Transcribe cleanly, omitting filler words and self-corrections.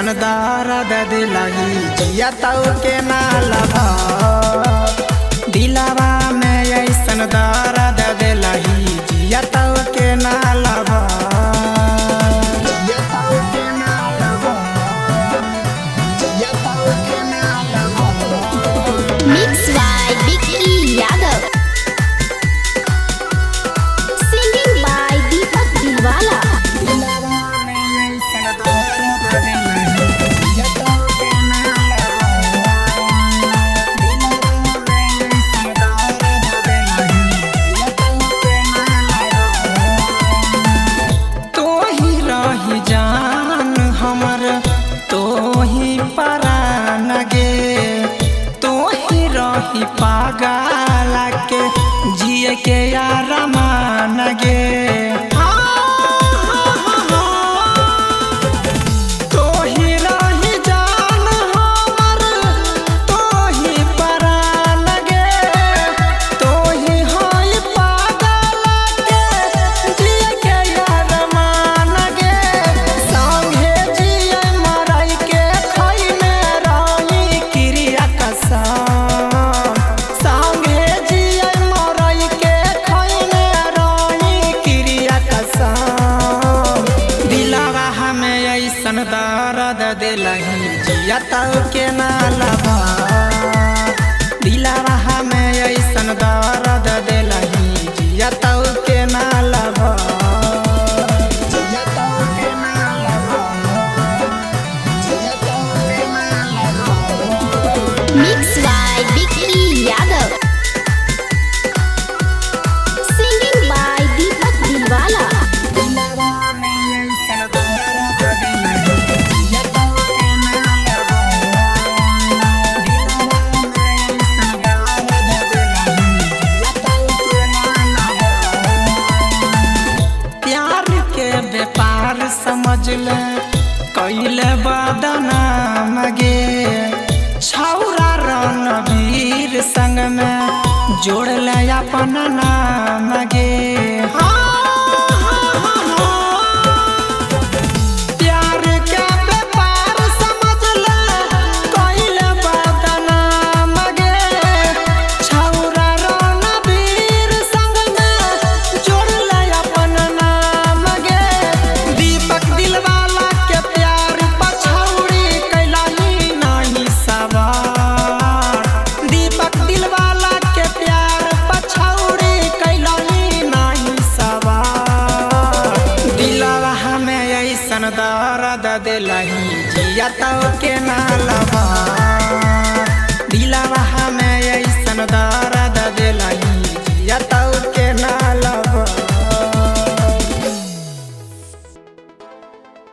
ऐसन दर्द दिलही जिया तौ के ना लभा दिलवा में ऐसन दर्द दिलही जिया तौ के ना लभा Mixed by Vicky Yadav. Singing by Deepak Dilwala. तो ही रही जान हमर तो ही परान गे रही पागल के जिए के आरामान गे तो ही रही जान हमर तो ही परान गे तो ही होई पागल के जिए के आरामान गे संगे जिए मरई के खइने रही क्रिया कसम दर्द दिलही जिया तौ के ना लभा दिलवा में ऐसन दर्द दिलही जिया तौ के ना लभा Mixed by Vicky Yadav. Singing by Deepak Dilwala. व्यापार समझ ले कैले बदनाम गे छौरा रणवीर संग में जोड़ ले अपन नाम गे प्यार के व्यापार समझ ले कैले बदनाम गे छौरा रणवीर संग में जोड़ ले अपन नाम गे दीपक दिलवाला के प्यार पछौड़ी कैलाही नहीं सवार दीपक दिलवाला के प्यार पछौड़ी कैलाही नहीं सवार दिलवा में ऐसन दर्द दिलही जिया तौ के ना लभा दिलवा में ऐसन दर्द दिलही जिया तौ